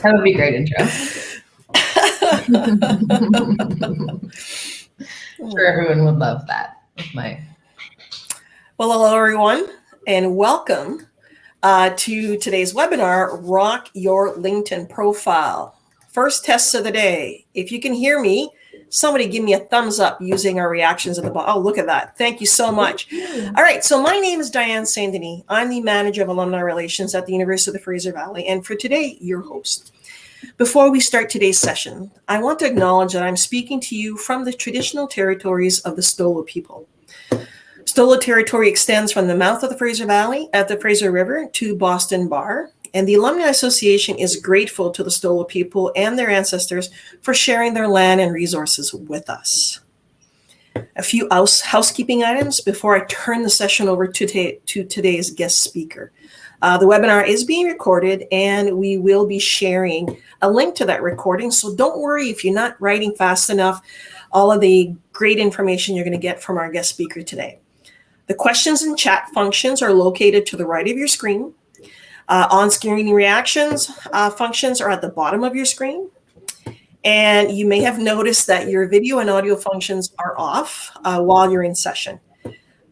That would be a great intro. Sure, everyone would love that. Well, hello, everyone, and welcome to today's webinar, Rock Your LinkedIn Profile. First test of the day. If you can hear me, somebody give me a thumbs up using our reactions at the bottom. Oh, look at that. Thank you so much. All right, so my name is Diane Saint-Denis. I'm the Manager of Alumni Relations at the University of the Fraser Valley, and for today, your host. Before we start today's session, I want to acknowledge that I'm speaking to you from the traditional territories of the Stolo people. Stolo territory extends from the mouth of the Fraser Valley at the Fraser River to Boston Bar, and the Alumni Association is grateful to the Stolo people and their ancestors for sharing their land and resources with us. A few housekeeping items before I turn the session over to today's guest speaker. The webinar is being recorded, and we will be sharing a link to that recording, so don't worry if you're not writing fast enough. All of the great information you're going to get from our guest speaker today. The questions and chat functions are located to the right of your screen. On-screen reactions functions are at the bottom of your screen. And you may have noticed that your video and audio functions are off while you're in session.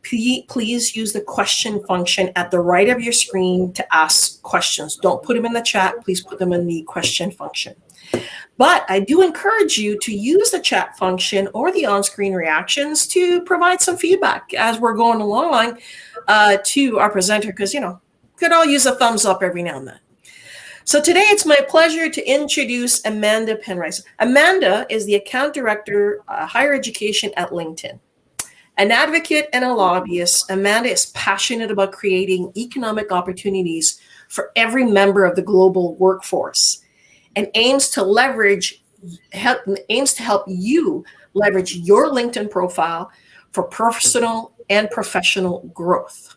Please use the question function at the right of your screen to ask questions. Don't put them in the chat. Please put them in the question function. But I do encourage you to use the chat function or the on-screen reactions to provide some feedback as we're going along to our presenter, because, could all use a thumbs up every now and then. So today it's my pleasure to introduce Amanda Penrice. Amanda is the Account Director, Higher Education at LinkedIn. An advocate and a lobbyist, Amanda is passionate about creating economic opportunities for every member of the global workforce and aims to help you leverage your LinkedIn profile for personal and professional growth.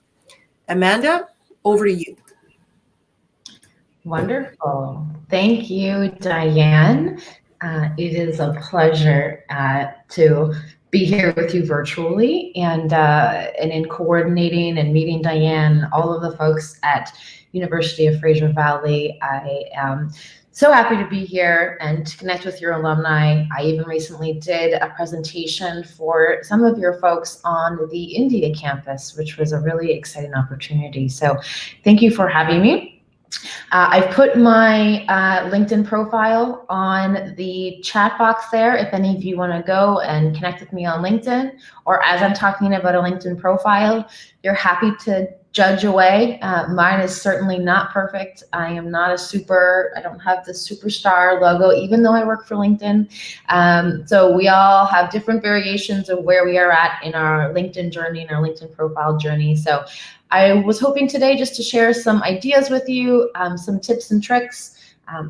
Amanda, over to you. Wonderful. Thank you, Diane. It is a pleasure to be here with you virtually and in coordinating and meeting Diane, all of the folks at University of Fraser Valley. I am so happy to be here and to connect with your alumni. I even recently did a presentation for some of your folks on the India campus, which was a really exciting opportunity. So thank you for having me. I've put my LinkedIn profile on the chat box there if any of you want to go and connect with me on LinkedIn, or as I'm talking about a LinkedIn profile, you're happy to judge away. Mine is certainly not perfect. I don't have the superstar logo, even though I work for LinkedIn. So we all have different variations of where we are at in our LinkedIn journey and our LinkedIn profile journey. So I was hoping today just to share some ideas with you, some tips and tricks.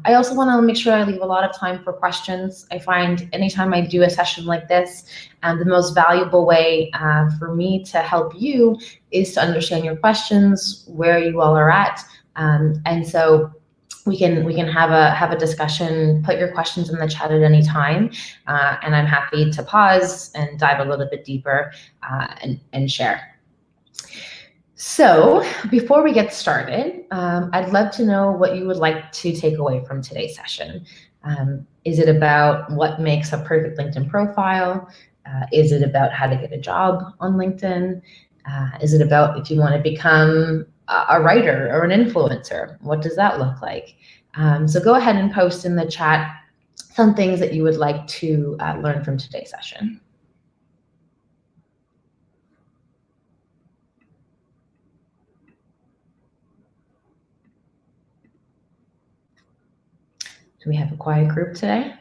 I also want to make sure I leave a lot of time for questions. I find anytime I do a session like this, the most valuable way for me to help you is to understand your questions, where you all are at, and so we can have a discussion. Put your questions in the chat at any time, and I'm happy to pause and dive a little bit deeper and share. So before we get started, I'd love to know what you would like to take away from today's session. Is it about what makes a perfect LinkedIn profile? Is it about how to get a job on LinkedIn? Is it about if you want to become a writer or an influencer? What does that look like? So go ahead and post in the chat some things that you would like to learn from today's session. Do we have a quiet group today?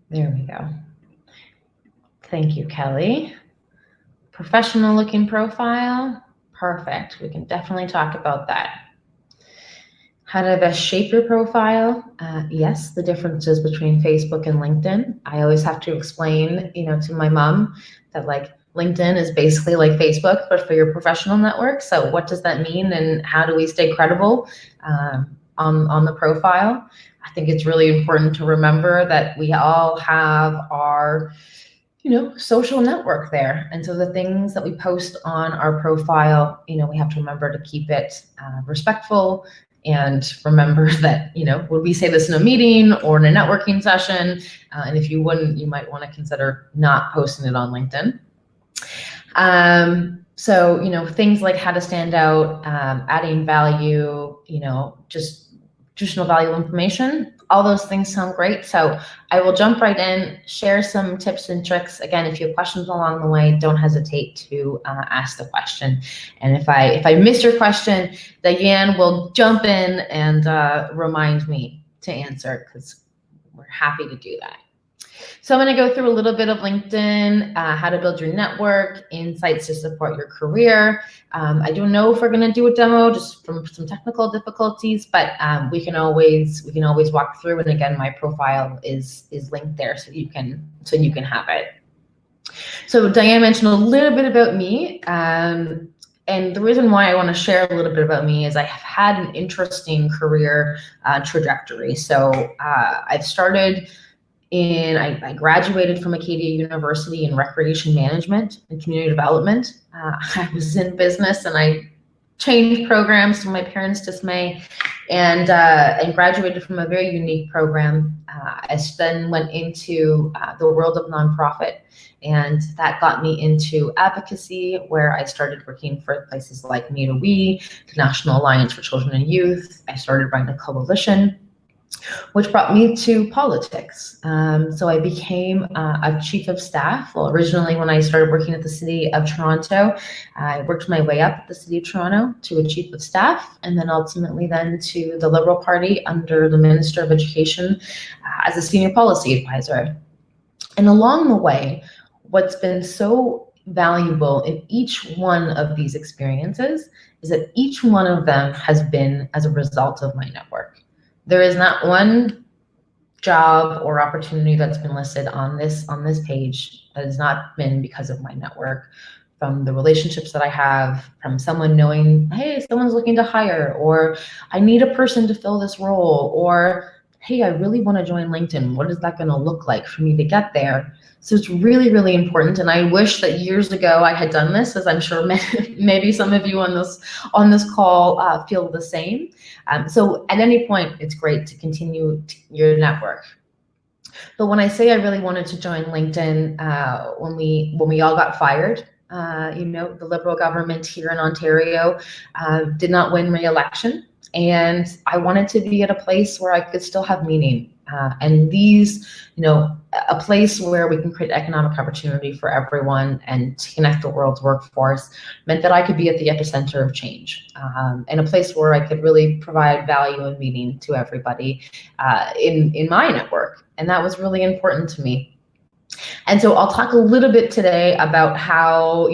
There we go. Thank you, Kelly. Professional looking profile. Perfect. We can definitely talk about that. How to best shape your profile. Yes, the differences between Facebook and LinkedIn. I always have to explain, to my mom that LinkedIn is basically like Facebook, but for your professional network. So what does that mean, and how do we stay credible on the profile? I think it's really important to remember that we all have our social network there. And so the things that we post on our profile, we have to remember to keep it respectful And remember that, would we say this in a meeting or in a networking session? And if you wouldn't, you might want to consider not posting it on LinkedIn. So, things like how to stand out, adding value, just traditional value information, all those things sound great. So I will jump right in, share some tips and tricks. Again, if you have questions along the way, don't hesitate to ask the question. And if I miss your question, Diane will jump in and remind me to answer, because we're happy to do that. So I'm going to go through a little bit of LinkedIn, how to build your network, insights to support your career. I don't know if we're going to do a demo just from some technical difficulties, but we can always walk through. And again, my profile is linked there, so you can have it. So Diane mentioned a little bit about me. And the reason why I want to share a little bit about me is I have had an interesting career trajectory. So I've started I graduated from Acadia University in recreation management and community development. I was in business and I changed programs to my parents' dismay, and graduated from a very unique program. I then went into the world of nonprofit, and that got me into advocacy, where I started working for places like Me to We, the National Alliance for Children and Youth. I started running a coalition, which brought me to politics. So I became a chief of staff. Well, originally when I started working at the City of Toronto, I worked my way up at the City of Toronto to a chief of staff, and then ultimately then to the Liberal Party under the Minister of Education as a senior policy advisor. And along the way, what's been so valuable in each one of these experiences is that each one of them has been as a result of my network. There is not one job or opportunity that's been listed on this page that has not been because of my network, from the relationships that I have, from someone knowing, hey, someone's looking to hire, or I need a person to fill this role, or hey, I really want to join LinkedIn. What is that going to look like for me to get there? So it's really, really important. And I wish that years ago I had done this, as I'm sure maybe some of you on this call feel the same. So at any point, it's great to continue your network. But when I say I really wanted to join LinkedIn, when we all got fired, the Liberal government here in Ontario did not win re-election, and I wanted to be at a place where I could still have meaning. And a place where we can create economic opportunity for everyone and to connect the world's workforce meant that I could be at the epicenter of change, and a place where I could really provide value and meaning to everybody in my network. And that was really important to me. And so I'll talk a little bit today about how,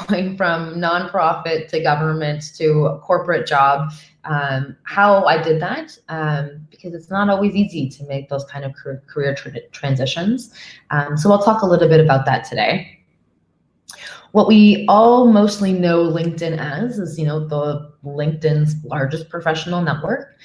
going from nonprofit to government to a corporate job, how I did that, because it's not always easy to make those kind of career transitions. So I'll talk a little bit about that today. What we all mostly know LinkedIn as is, the LinkedIn's largest professional network.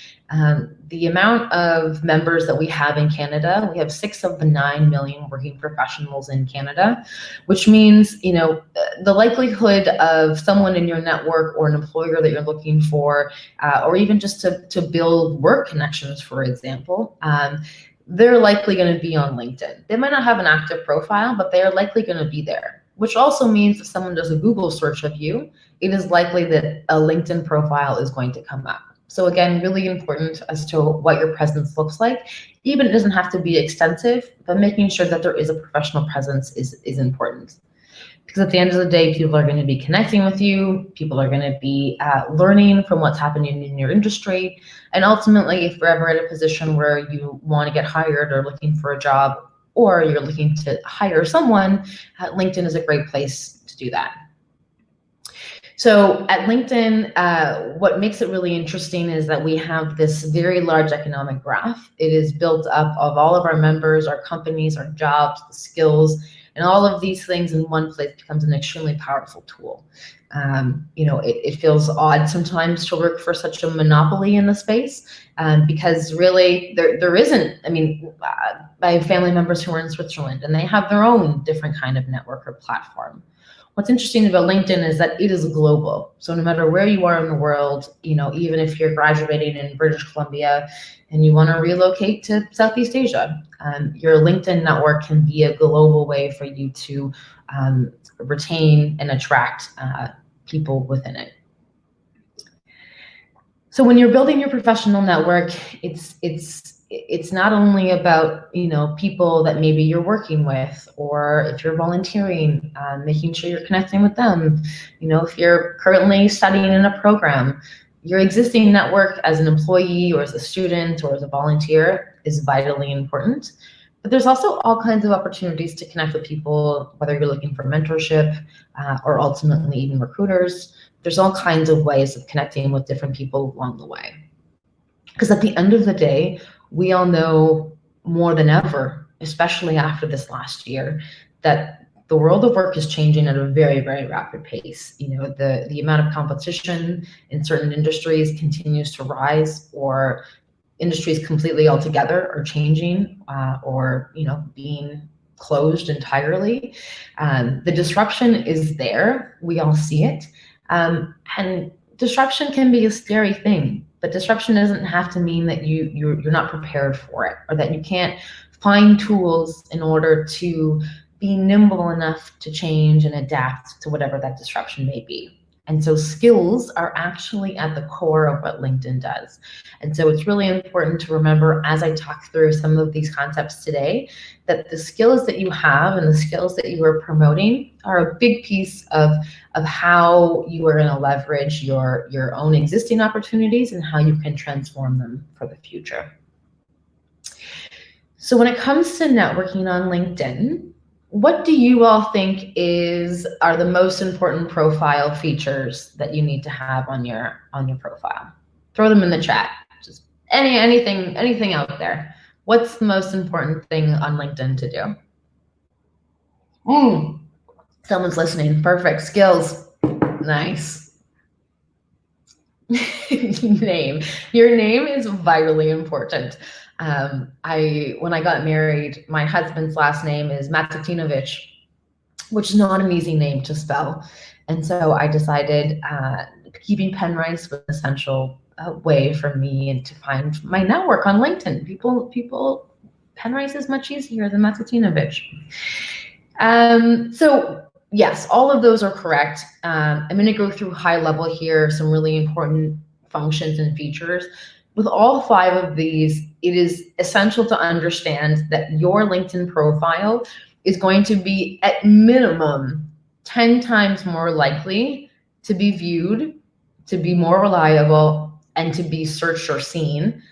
The amount of members that we have in Canada, we have 6 of the 9 million working professionals in Canada, which means, the likelihood of someone in your network or an employer that you're looking for, or even just to build work connections, for example, they're likely going to be on LinkedIn. They might not have an active profile, but they are likely going to be there, which also means if someone does a Google search of you, it is likely that a LinkedIn profile is going to come up. So again, really important as to what your presence looks like. Even it doesn't have to be extensive, but making sure that there is a professional presence is important. Because at the end of the day, people are going to be connecting with you, people are going to be learning from what's happening in your industry, and ultimately, if you're ever at a position where you want to get hired or looking for a job, or you're looking to hire someone, LinkedIn is a great place to do that. So at LinkedIn, what makes it really interesting is that we have this very large economic graph. It is built up of all of our members, our companies, our jobs, the skills, and all of these things in one place becomes an extremely powerful tool. It feels odd sometimes to work for such a monopoly in the space, because really there isn't. I have family members who are in Switzerland and they have their own different kind of network or platform. What's interesting about LinkedIn is that it is global. So no matter where you are in the world, even if you're graduating in British Columbia and you want to relocate to Southeast Asia, your LinkedIn network can be a global way for you to retain and attract people within it. So when you're building your professional network, it's not only about people that maybe you're working with, or if you're volunteering, making sure you're connecting with them. If you're currently studying in a program, your existing network as an employee or as a student or as a volunteer is vitally important. But there's also all kinds of opportunities to connect with people, whether you're looking for mentorship or ultimately even recruiters. There's all kinds of ways of connecting with different people along the way. Because at the end of the day, we all know more than ever, especially after this last year, that the world of work is changing at a very, very rapid pace. The amount of competition in certain industries continues to rise, or industries completely altogether are changing, or being closed entirely. The disruption is there. We all see it. And disruption can be a scary thing, but disruption doesn't have to mean that you're not prepared for it, or that you can't find tools in order to be nimble enough to change and adapt to whatever that disruption may be. And so skills are actually at the core of what LinkedIn does. And so it's really important to remember, as I talk through some of these concepts today, that the skills that you have and the skills that you are promoting are a big piece of how you are going to leverage your own existing opportunities and how you can transform them for the future. So when it comes to networking on LinkedIn, what do you all think are the most important profile features that you need to have on your profile? Throw them in the chat. Just anything out there. What's the most important thing on LinkedIn to do? Someone's listening. Perfect. Skills. Nice. Name. Your name is vitally important. When I got married, my husband's last name is Matutinovich, which is not an easy name to spell. And so I decided keeping Penrice was an essential way for me to find my network on LinkedIn. Penrice is much easier than Matutinovich. So yes, all of those are correct. I'm going to go through high level here, some really important functions and features. With all 5 of these, it is essential to understand that your LinkedIn profile is going to be at minimum 10 times more likely to be viewed, to be more reliable, and to be searched or seen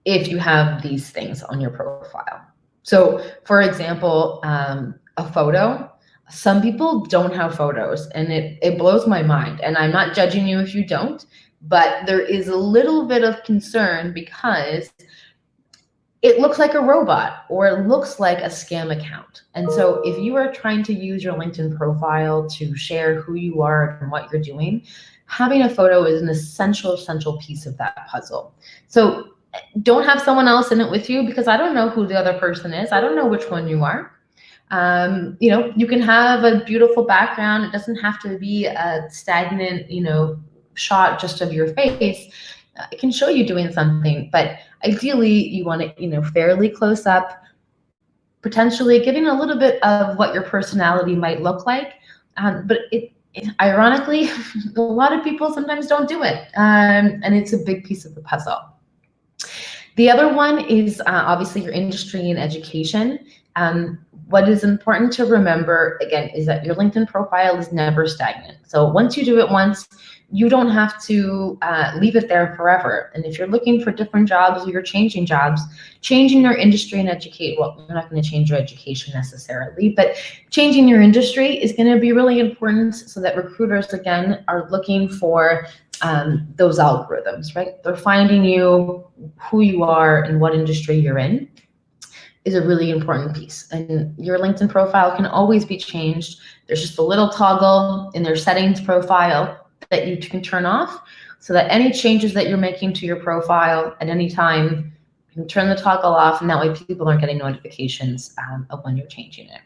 if you have these things on your profile. So for example, a photo. Some people don't have photos, and it blows my mind. And I'm not judging you if you don't, but there is a little bit of concern because it looks like a robot, or it looks like a scam account. And so if you are trying to use your LinkedIn profile to share who you are and what you're doing, having a photo is an essential piece of that puzzle. So don't have someone else in it with you, because I don't know who the other person is. I don't know which one you are. You can have a beautiful background. It doesn't have to be a stagnant, shot just of your face. It can show you doing something, but ideally you want it, fairly close up, potentially giving a little bit of what your personality might look like. But ironically, a lot of people sometimes don't do it. And it's a big piece of the puzzle. The other one is obviously your industry and education. What is important to remember, again, is that your LinkedIn profile is never stagnant. So once you do it once, you don't have to leave it there forever. And if you're looking for different jobs, or you're changing jobs, changing your industry and educate, well, you're not going to change your education necessarily, but changing your industry is going to be really important, so that recruiters, again, are looking for those algorithms, right? They're finding you, who you are, and what industry you're in is a really important piece. And your LinkedIn profile can always be changed. There's just a little toggle in their settings profile that you can turn off, so that any changes that you're making to your profile at any time, you can turn the toggle off, and that way people aren't getting notifications of when you're changing it.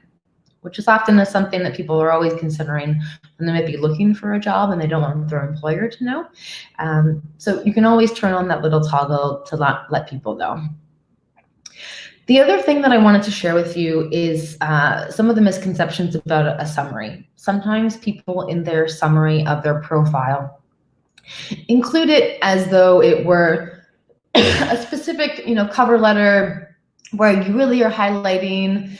which is often something that people are always considering when they might be looking for a job and they don't want their employer to know. So you can always turn on that little toggle to let people know. The other thing that I wanted to share with you is some of the misconceptions about a summary. Sometimes people in their summary of their profile include it as though it were a specific, cover letter where you really are highlighting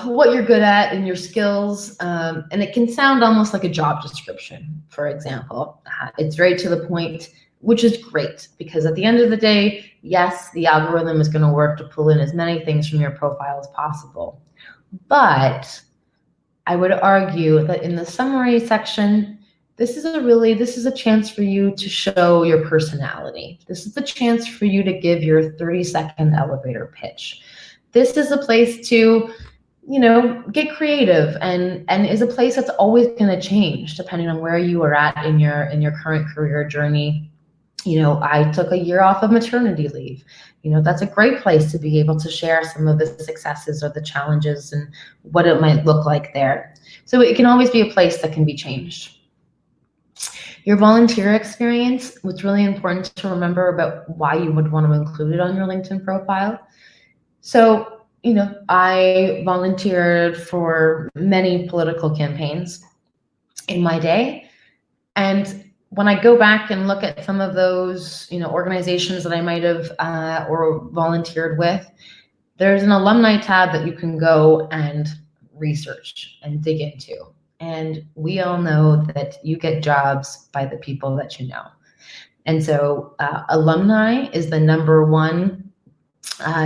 what you're good at and your skills, and it can sound almost like a job description, for example. It's very to the point, which is great, because at the end of the day, yes, the algorithm is going to work to pull in as many things from your profile as possible. But I would argue that in the summary section, this is a chance for you to show your personality. This is the chance for you to give your 30-second elevator pitch. This is a place to, get creative, and is a place that's always going to change depending on where you are at in your current career journey. I took a year off of maternity leave. That's a great place to be able to share some of the successes or the challenges and what it might look like there. So it can always be a place that can be changed. Your volunteer experience, what's really important to remember about why you would want to include it on your LinkedIn profile. So, I volunteered for many political campaigns in my day. And when I go back and look at some of those, organizations that I might have or volunteered with, there's an alumni tab that you can go and research and dig into. And we all know that you get jobs by the people that you know. And so alumni is the number one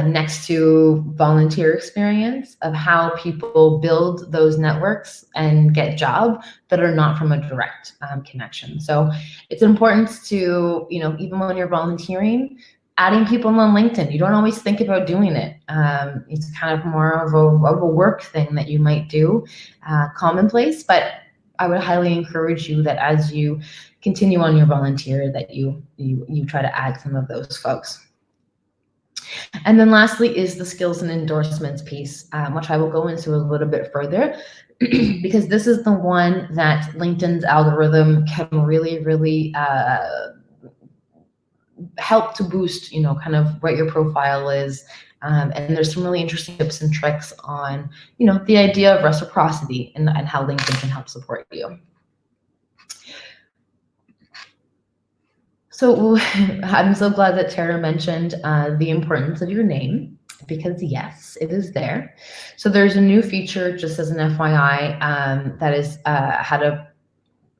next to volunteer experience of how people build those networks and get jobs that are not from a direct connection. So it's important to, even when you're volunteering, adding people on LinkedIn. You don't always think about doing it. It's kind of more of a work thing that you might do, commonplace, but I would highly encourage you that as you continue on your volunteer, that you try to add some of those folks. And then lastly is the skills and endorsements piece, which I will go into a little bit further, because this is the one that LinkedIn's algorithm can really, really help to boost, kind of what your profile is. And there's some really interesting tips and tricks on, the idea of reciprocity and how LinkedIn can help support you. So I'm so glad that Tara mentioned the importance of your name, because yes, it is there. So there's a new feature, just as an FYI, that is how to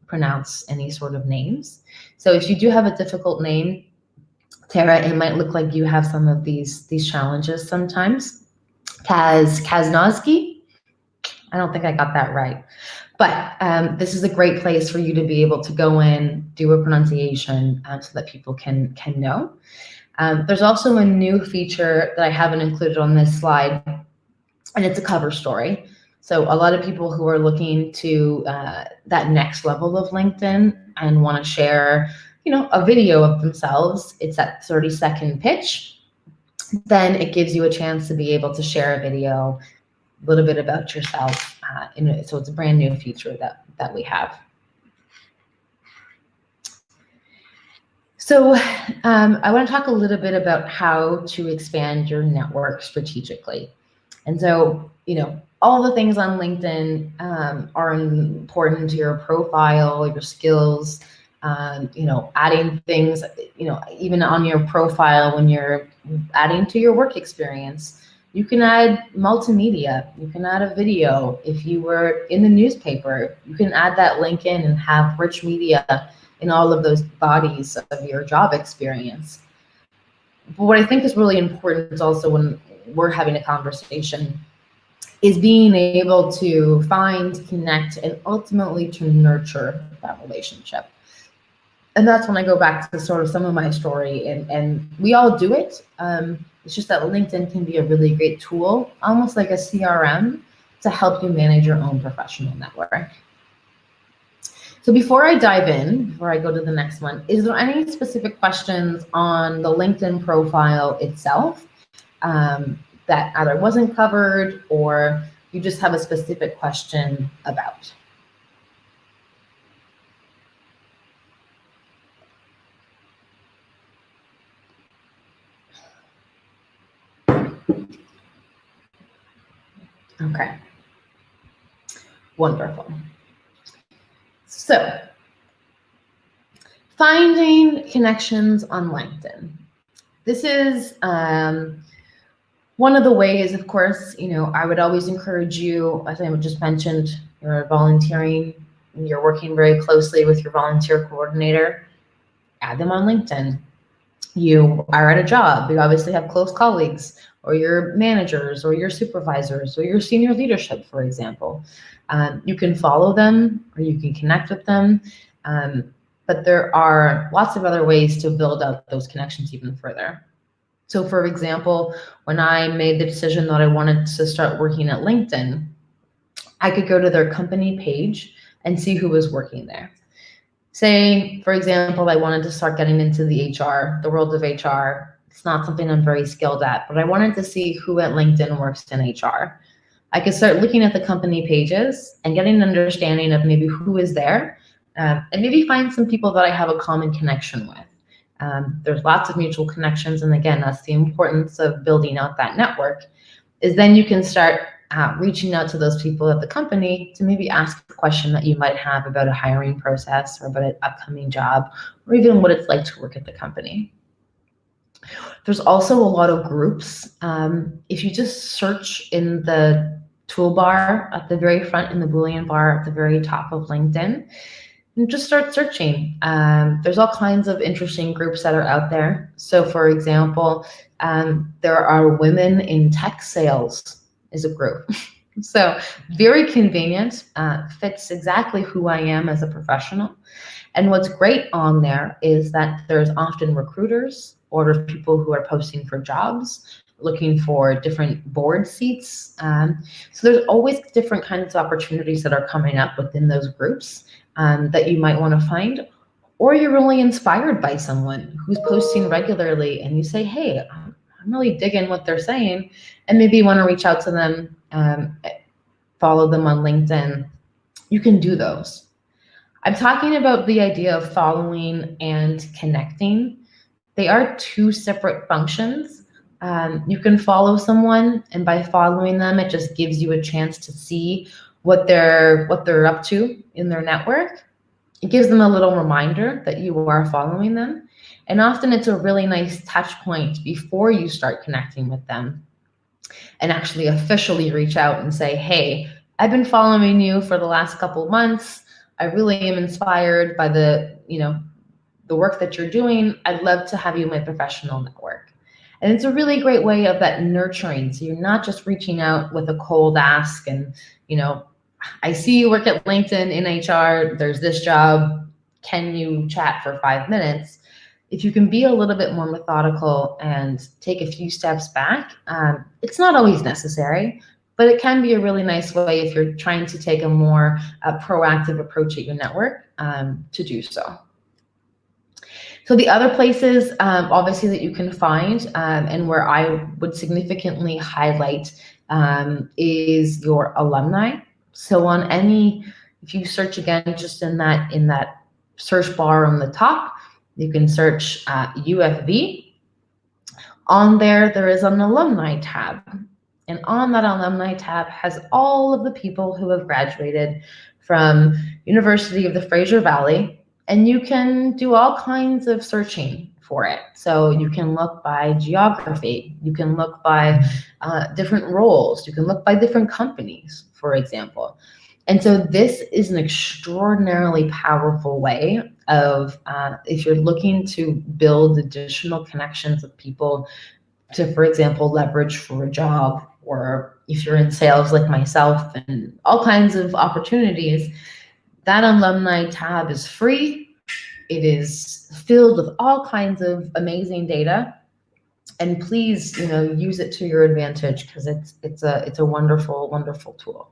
pronounce any sort of names. So if you do have a difficult name, Tara, it might look like you have some of these challenges sometimes. Kaznowski, I don't think I got that right. But this is a great place for you to be able to go in, do a pronunciation so that people can know. There's also a new feature that I haven't included on this slide, and it's a cover story. So a lot of people who are looking to that next level of LinkedIn and want to share, a video of themselves, it's that 30-second pitch. Then it gives you a chance to be able to share a video, a little bit about yourself. So it's a brand new feature that we have. So I want to talk a little bit about how to expand your network strategically. And so, all the things on LinkedIn are important to your profile, your skills, adding things, even on your profile when you're adding to your work experience. You can add multimedia, you can add a video. If you were in the newspaper, you can add that link in and have rich media in all of those bodies of your job experience. But what I think is really important is also when we're having a conversation is being able to find, connect, and ultimately to nurture that relationship. And that's when I go back to sort of some of my story, and we all do it. It's just that LinkedIn can be a really great tool, almost like a CRM, to help you manage your own professional network. So before I dive in, before I go to the next one, is there any specific questions on the LinkedIn profile itself that either wasn't covered, or you just have a specific question about. Okay. Wonderful. So, finding connections on LinkedIn. This is one of the ways, of course, I would always encourage you, as I just mentioned, you're volunteering, you're working very closely with your volunteer coordinator, add them on LinkedIn. You are at a job, you obviously have close colleagues, or your managers, or your supervisors, or your senior leadership, for example. You can follow them, or you can connect with them. But there are lots of other ways to build out those connections even further. So for example, when I made the decision that I wanted to start working at LinkedIn, I could go to their company page and see who was working there. Say, for example, I wanted to start getting into the world of HR. It's not something I'm very skilled at, but I wanted to see who at LinkedIn works in HR. I could start looking at the company pages and getting an understanding of maybe who is there, and maybe find some people that I have a common connection with. There's lots of mutual connections, and again, that's the importance of building out that network, is then you can start reaching out to those people at the company to maybe ask a question that you might have about a hiring process or about an upcoming job, or even what it's like to work at the company. There's also a lot of groups. If you just search in the toolbar at the very front, in the Boolean bar at the very top of LinkedIn, and just start searching. There's all kinds of interesting groups that are out there. So for example, there are Women in Tech Sales is a group. So very convenient, fits exactly who I am as a professional. And what's great on there is that there's often recruiters or there's people who are posting for jobs, looking for different board seats. So there's always different kinds of opportunities that are coming up within those groups that you might want to find. Or you're really inspired by someone who's posting regularly and you say, hey, I'm really digging what they're saying, and maybe you want to reach out to them, follow them on LinkedIn. You can do those. I'm talking about the idea of following and connecting. They are two separate functions. You can follow someone, and by following them, it just gives you a chance to see what they're up to in their network. It gives them a little reminder that you are following them. And often it's a really nice touch point before you start connecting with them and actually officially reach out and say, hey, I've been following you for the last couple of months. I really am inspired by the work that you're doing. I'd love to have you in my professional network. And it's a really great way of that nurturing. So you're not just reaching out with a cold ask and, I see you work at LinkedIn in HR, there's this job, can you chat for 5 minutes? If you can be a little bit more methodical and take a few steps back, it's not always necessary, but it can be a really nice way if you're trying to take a more proactive approach at your network to do so. So the other places, obviously, that you can find and where I would significantly highlight is your alumni. So if you search again, just in that search bar on the top, you can search UFV. On there is an alumni tab. And on that alumni tab has all of the people who have graduated from University of the Fraser Valley. And you can do all kinds of searching for it. So you can look by geography. You can look by different roles. You can look by different companies, for example. And so this is an extraordinarily powerful way of, if you're looking to build additional connections with people to, for example, leverage for a job, or if you're in sales like myself and all kinds of opportunities, that alumni tab is free. It is filled with all kinds of amazing data. And please, use it to your advantage, because it's a wonderful, wonderful tool.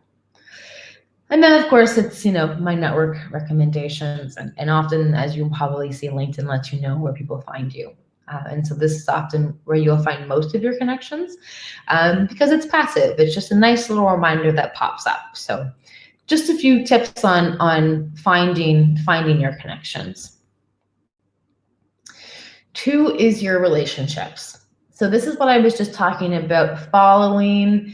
And then, of course, it's, my network recommendations. And often, as you'll probably see, LinkedIn lets you know where people find you. And so this is often where you'll find most of your connections, because it's passive. It's just a nice little reminder that pops up. So just a few tips on finding your connections. 2 is your relationships. So this is what I was just talking about: following,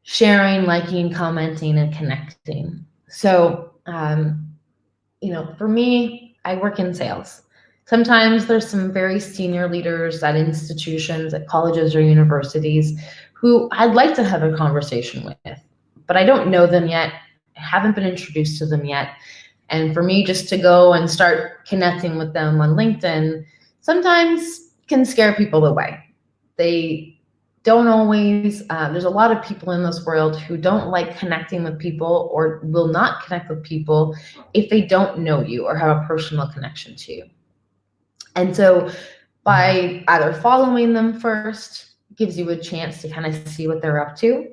sharing, liking, commenting, and connecting. So, for me, I work in sales. Sometimes there's some very senior leaders at institutions, at colleges or universities, who I'd like to have a conversation with, but I don't know them yet. I haven't been introduced to them yet. And for me just to go and start connecting with them on LinkedIn sometimes can scare people away. They don't always, there's a lot of people in this world who don't like connecting with people or will not connect with people if they don't know you or have a personal connection to you. And so by either following them first gives you a chance to kind of see what they're up to.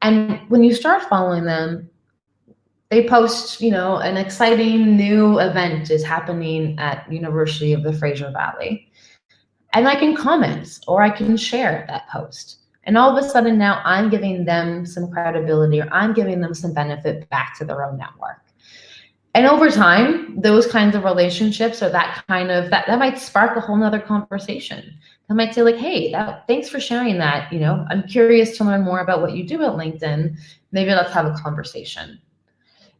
And when you start following them, they post, an exciting new event is happening at University of the Fraser Valley. And I can comment or I can share that post. And all of a sudden now I'm giving them some credibility, or I'm giving them some benefit back to their own network. And over time, those kinds of relationships, or that might spark a whole nother conversation. I might say like, hey, thanks for sharing that. I'm curious to learn more about what you do at LinkedIn. Maybe let's have a conversation.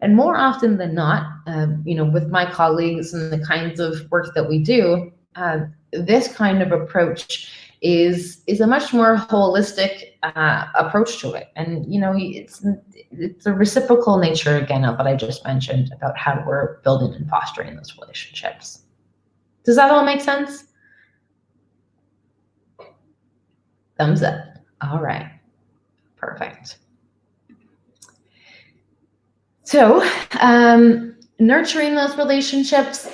And more often than not, with my colleagues and the kinds of work that we do, this kind of approach is a much more holistic approach to it. And, it's a reciprocal nature, again, of what I just mentioned about how we're building and fostering those relationships. Does that all make sense? Thumbs up. All right. Perfect. So nurturing those relationships.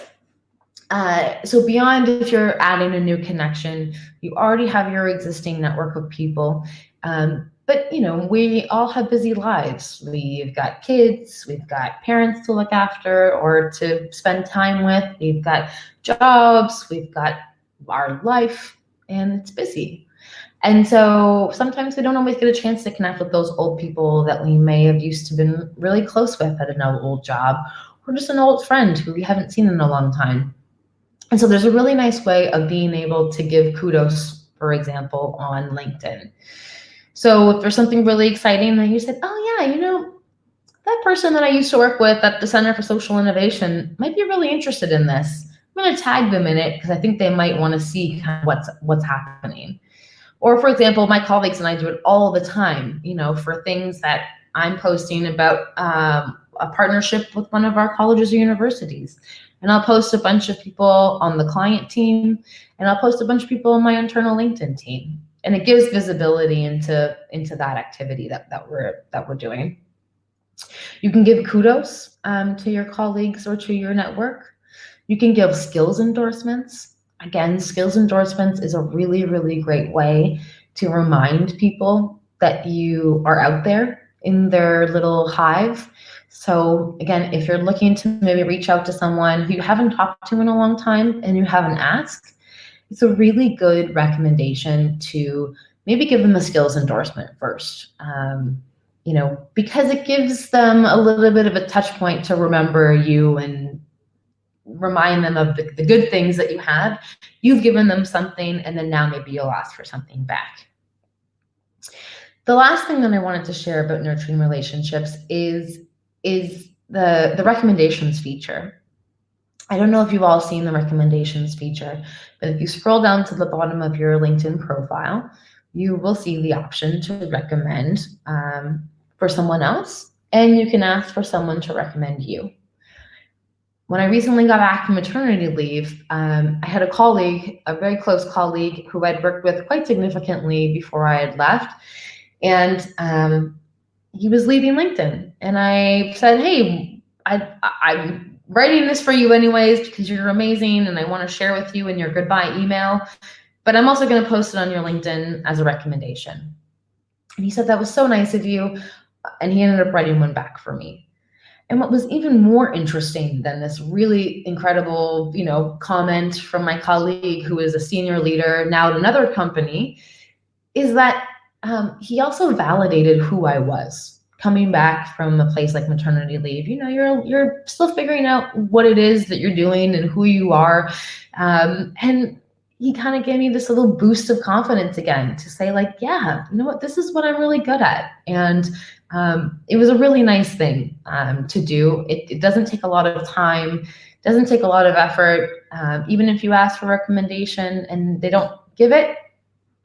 So beyond if you're adding a new connection, you already have your existing network of people. But, we all have busy lives. We've got kids, we've got parents to look after or to spend time with. We've got jobs, we've got our life, and it's busy. And so sometimes we don't always get a chance to connect with those old people that we may have used to been really close with at an old job, or just an old friend who we haven't seen in a long time. And so there's a really nice way of being able to give kudos, for example, on LinkedIn. So if there's something really exciting that you said, oh yeah, that person that I used to work with at the Center for Social Innovation might be really interested in this. I'm going to tag them in it because I think they might want to see kind of what's happening. Or for example, my colleagues and I do it all the time, for things that I'm posting about a partnership with one of our colleges or universities. And I'll post a bunch of people on the client team, and I'll post a bunch of people on my internal LinkedIn team. And it gives visibility into that activity that we're doing. You can give kudos to your colleagues or to your network. You can give skills endorsements. Again, skills endorsements is a really, really great way to remind people that you are out there in their little hive. So again, if you're looking to maybe reach out to someone who you haven't talked to in a long time and you haven't asked, it's a really good recommendation to maybe give them a skills endorsement first. Because it gives them a little bit of a touch point to remember you and remind them of the good things that you had. You've given them something, and then now maybe you'll ask for something back. The last thing that I wanted to share about nurturing relationships is the recommendations feature. I don't know if you've all seen the recommendations feature, but if you scroll down to the bottom of your LinkedIn profile, you will see the option to recommend for someone else, and you can ask for someone to recommend you. When I recently got back from maternity leave, I had a colleague, a very close colleague who I'd worked with quite significantly before I had left. And he was leaving LinkedIn. And I said, hey, I'm writing this for you anyways because you're amazing and I want to share with you in your goodbye email. But I'm also going to post it on your LinkedIn as a recommendation. And he said, that was so nice of you. And he ended up writing one back for me. And what was even more interesting than this really incredible, comment from my colleague who is a senior leader now at another company is that he also validated who I was coming back from a place like maternity leave. You're still figuring out what it is that you're doing and who you are. And he kind of gave me this little boost of confidence again to say like, yeah, you know what, this is what I'm really good at. And it was a really nice thing to do. It doesn't take a lot of time, doesn't take a lot of effort. Even if you ask for a recommendation and they don't give it,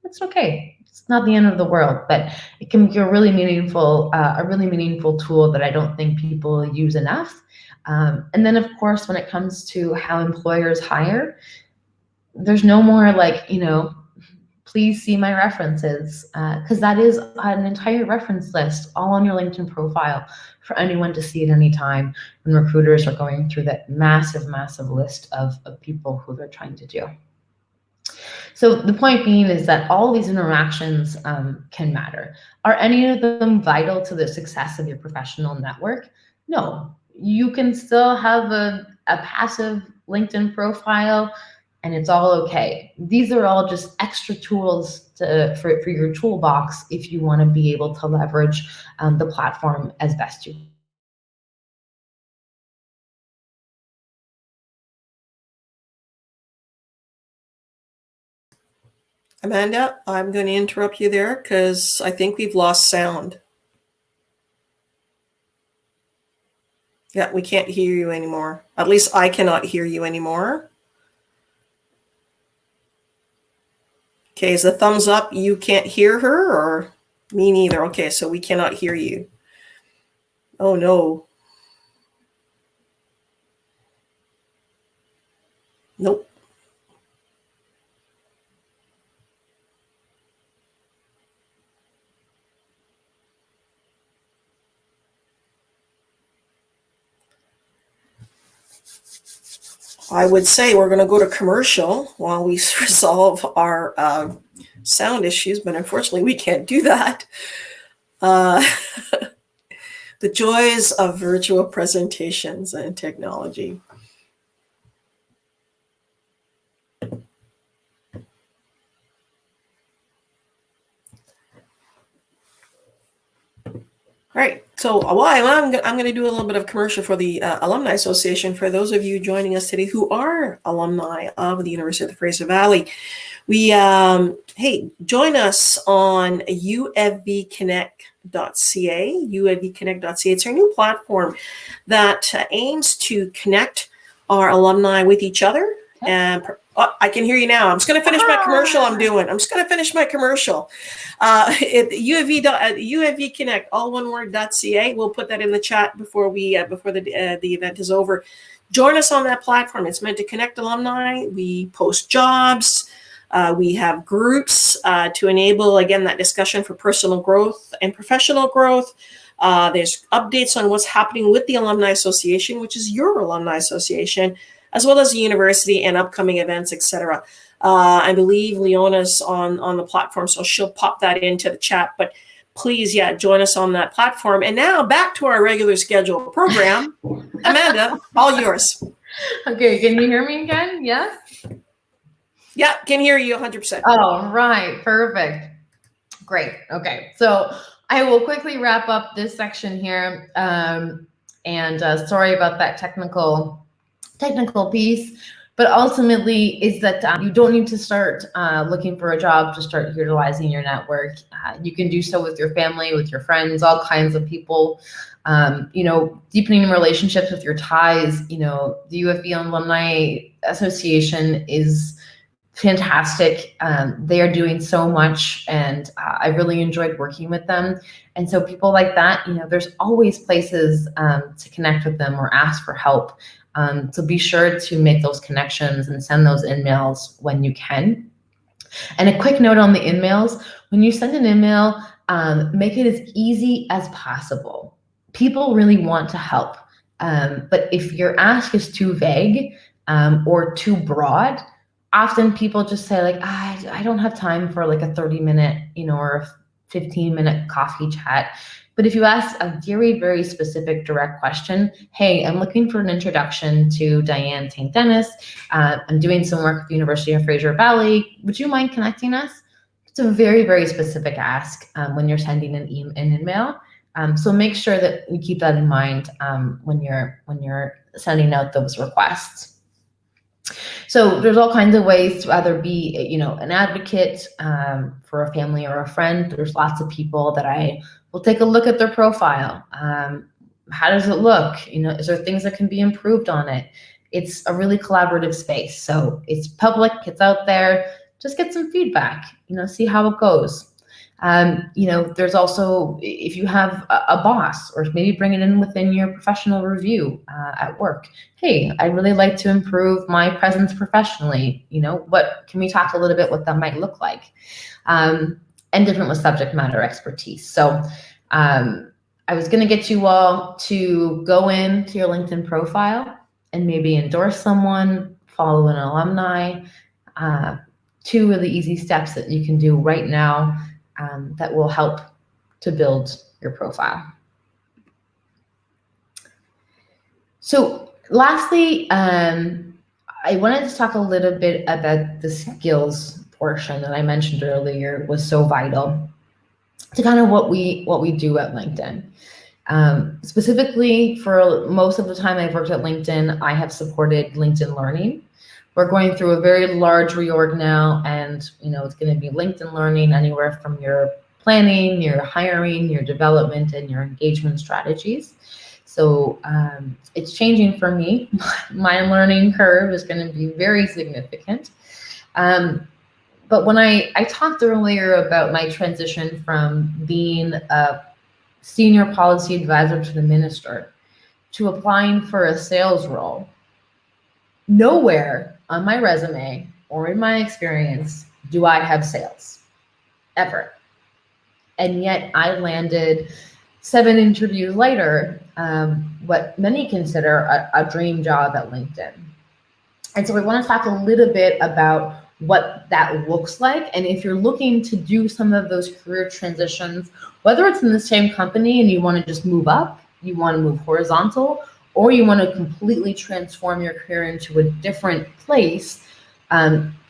it's okay. It's not the end of the world, but it can be a really meaningful tool that I don't think people use enough. And then, of course, when it comes to how employers hire, there's no more like, please see my references, because that is an entire reference list all on your LinkedIn profile for anyone to see at any time when recruiters are going through that massive, massive list of people who they're trying to do. So the point being is that all these interactions can matter. Are any of them vital to the success of your professional network? No. You can still have a passive LinkedIn profile and it's all okay. These are all just extra tools for your toolbox if you want to be able to leverage the platform as best you can. Amanda, I'm going to interrupt you there because I think we've lost sound. Yeah, we can't hear you anymore. At least I cannot hear you anymore. Okay, is the thumbs up you can't hear her, or me neither? Okay, so we cannot hear you. Oh no. Nope. I would say we're going to go to commercial while we resolve our sound issues, but unfortunately we can't do that. The joys of virtual presentations and technology. All right, so I'm going to do a little bit of commercial for the Alumni Association. For those of you joining us today who are alumni of the University of the Fraser Valley, we join us on ufvconnect.ca. ufvconnect.ca. It's our new platform that aims to connect our alumni with each other. And I can hear you now. I'm just going to finish my commercial. I'm just going to finish my commercial. UFV Connect, all one word, .ca. We'll put that in the chat before the event is over. Join us on that platform. It's meant to connect alumni. We post jobs. We have groups to enable, again, that discussion for personal growth and professional growth. There's updates on what's happening with the Alumni Association, which is your alumni association, as well as the university and upcoming events, etc. I believe Leona's on the platform, so she'll pop that into the chat. But please, join us on that platform. And now back to our regular scheduled program. Amanda, all yours. Okay, can you hear me again? Yes? Yeah, can hear you 100%. Oh, right, perfect. Great, okay. So I will quickly wrap up this section here. And sorry about that technical piece, but ultimately is that you don't need to start looking for a job to start utilizing your network. You can do so with your family, with your friends, all kinds of people. Deepening relationships with your ties. The UFV Alumni Association is fantastic. They are doing so much, and I really enjoyed working with them. And so people like that, there's always places to connect with them or ask for help. So be sure to make those connections and send those emails when you can. And a quick note on the emails: when you send an email, make it as easy as possible. People really want to help, but if your ask is too vague or too broad, often people just say like, I don't have time for like a 30-minute, or a 15-minute coffee chat. But if you ask a very, very specific, direct question, hey, I'm looking for an introduction to Diane St. Dennis. I'm doing some work at the University of Fraser Valley. Would you mind connecting us? It's a very, very specific ask when you're sending an email. So make sure that you keep that in mind when you're sending out those requests. So there's all kinds of ways to either be, an advocate for a family or a friend. There's lots of people that I will take a look at their profile. How does it look? Is there things that can be improved on it? It's a really collaborative space. So it's public, it's out there. Just get some feedback, see how it goes. There's also, if you have a boss, or maybe bring it in within your professional review at work. Hey, I'd really like to improve my presence professionally. What can we talk a little bit what that might look like? And different with subject matter expertise. So I was going to get you all to go into your LinkedIn profile and maybe endorse someone, follow an alumni. 2 really easy steps that you can do right now that will help to build your profile. So lastly, I wanted to talk a little bit about the skills portion that I mentioned earlier was so vital to kind of what we do at LinkedIn. Specifically, for most of the time I've worked at LinkedIn, I have supported LinkedIn Learning. We're going through a very large reorg now, and it's going to be LinkedIn Learning anywhere from your planning, your hiring, your development, and your engagement strategies. So it's changing for me. My learning curve is going to be very significant. But when I talked earlier about my transition from being a senior policy advisor to the minister to applying for a sales role, nowhere on my resume or in my experience do I have sales, ever. And yet I landed 7 interviews later, what many consider a dream job at LinkedIn. And so we want to talk a little bit about what that looks like. And if you're looking to do some of those career transitions, whether it's in the same company and you want to just move up, you want to move horizontal, or you want to completely transform your career into a different place,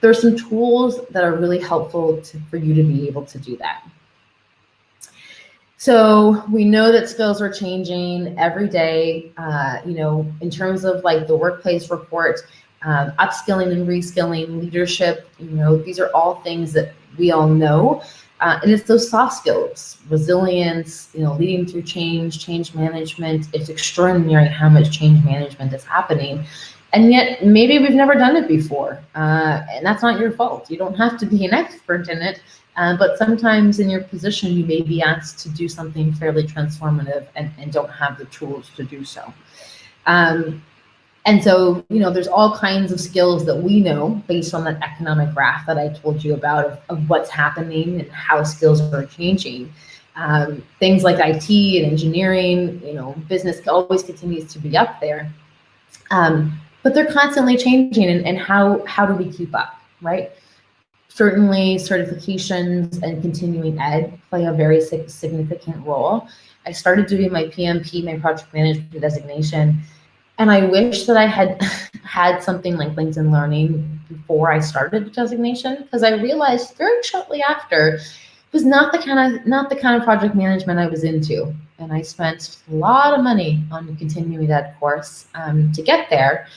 there's some tools that are really helpful for you to be able to do that. So we know that skills are changing every day, in terms of like the workplace report, upskilling and reskilling, leadership, these are all things that we all know. And it's those soft skills, resilience, leading through change management. It's extraordinary how much change management is happening. And yet maybe we've never done it before. And that's not your fault. You don't have to be an expert in it. But sometimes in your position, you may be asked to do something fairly transformative and don't have the tools to do so. And so, there's all kinds of skills that we know based on that economic graph that I told you about of what's happening and how skills are changing. Things like IT and engineering, business always continues to be up there. But they're constantly changing, and how do we keep up, right? Certainly certifications and continuing ed play a very significant role. I started doing my PMP, my project management designation, and I wish that I had had something like LinkedIn Learning before I started the designation, because I realized very shortly after it was not the kind of project management I was into, and I spent a lot of money on continuing that course to get there.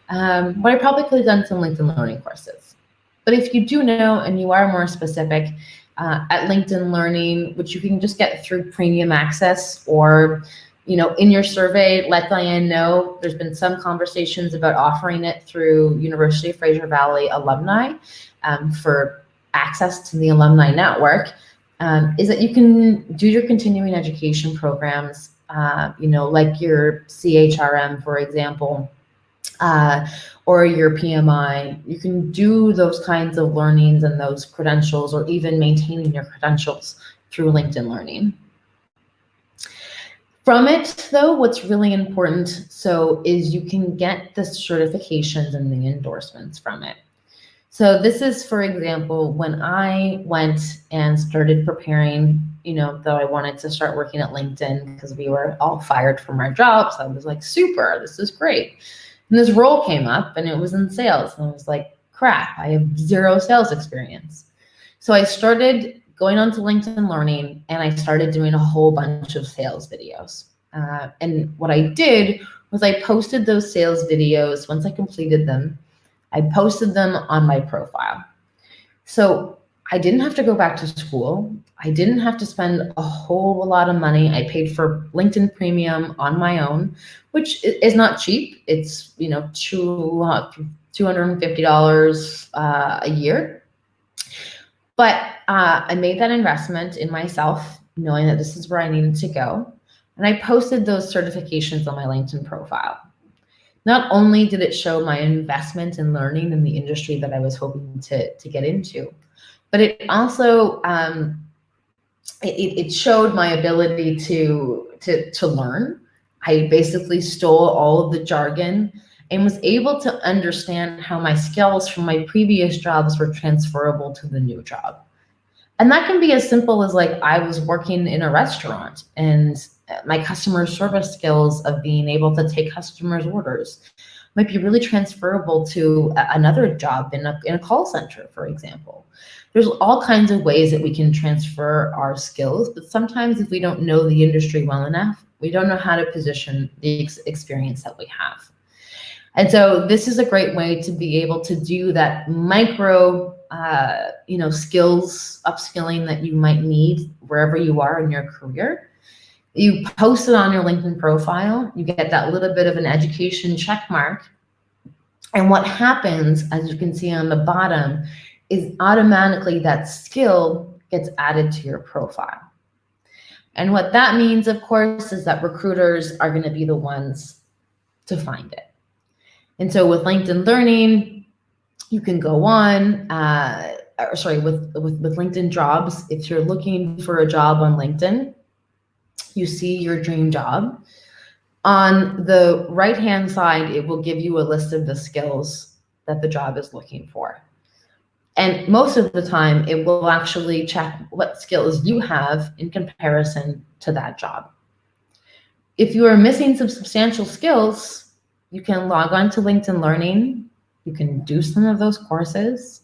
But I probably could have done some LinkedIn Learning courses. But if you do know and you are more specific, at LinkedIn Learning, which you can just get through premium access, or in your survey, let Diane know. There's been some conversations about offering it through University of Fraser Valley alumni for access to the alumni network, is that you can do your continuing education programs, like your CHRM, for example, or your PMI. You can do those kinds of learnings and those credentials, or even maintaining your credentials through LinkedIn Learning. From it, though, what's really important is you can get the certifications and the endorsements from it. So this is, for example, when I went and started preparing, that I wanted to start working at LinkedIn because we were all fired from our jobs. I was like, super, this is great. And this role came up and it was in sales. And I was like, crap, I have zero sales experience. So I started going onto LinkedIn Learning and I started doing a whole bunch of sales videos. And what I did was I posted those sales videos. Once I completed them, I posted them on my profile. So I didn't have to go back to school. I didn't have to spend a whole lot of money. I paid for LinkedIn Premium on my own, which is not cheap. It's, $250 a year. But I made that investment in myself, knowing that this is where I needed to go. And I posted those certifications on my LinkedIn profile. Not only did it show my investment in learning in the industry that I was hoping to get into, but it also it showed my ability to learn. I basically stole all of the jargon and was able to understand how my skills from my previous jobs were transferable to the new job. And that can be as simple as like I was working in a restaurant and my customer service skills of being able to take customers' orders might be really transferable to another job in a call center, for example. There's all kinds of ways that we can transfer our skills, but sometimes if we don't know the industry well enough, we don't know how to position the experience that we have. And so this is a great way to be able to do that micro, skills upskilling that you might need wherever you are in your career. You post it on your LinkedIn profile, you get that little bit of an education check mark. And what happens, as you can see on the bottom, is automatically that skill gets added to your profile. And what that means, of course, is that recruiters are going to be the ones to find it. And so with LinkedIn Learning, you can go on, with LinkedIn Jobs, if you're looking for a job on LinkedIn, you see your dream job. On the right-hand side, it will give you a list of the skills that the job is looking for. And most of the time, it will actually check what skills you have in comparison to that job. If you are missing some substantial skills, you can log on to LinkedIn Learning. You can do some of those courses,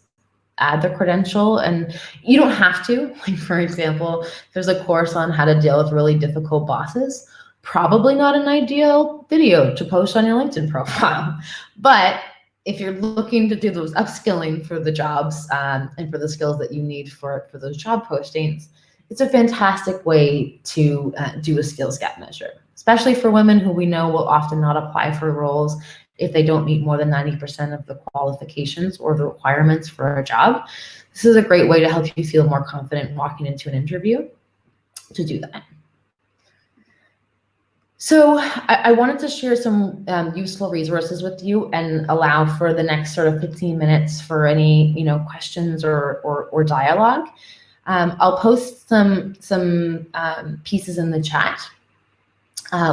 add the credential, and you don't have to. Like, for example, there's a course on how to deal with really difficult bosses. Probably not an ideal video to post on your LinkedIn profile. But if you're looking to do those upskilling for the jobs and for the skills that you need for those job postings, it's a fantastic way to do a skills gap measure, especially for women who we know will often not apply for roles if they don't meet more than 90% of the qualifications or the requirements for a job. This is a great way to help you feel more confident walking into an interview to do that. So I wanted to share some useful resources with you and allow for the next sort of 15 minutes for any questions or dialogue. I'll post some pieces in the chat.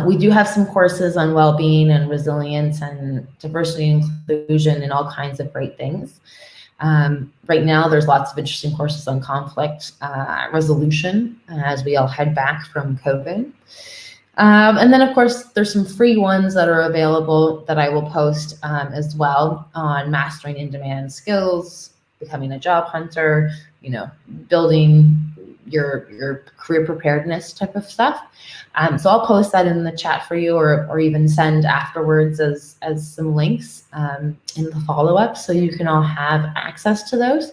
We do have some courses on well-being and resilience and diversity and inclusion and all kinds of great things. Right now, there's lots of interesting courses on conflict resolution as we all head back from COVID. And then, of course, there's some free ones that are available that I will post as well on mastering in-demand skills, becoming a job hunter, building your career preparedness type of stuff. So I'll post that in the chat for you or even send afterwards as some links in the follow-up so you can all have access to those.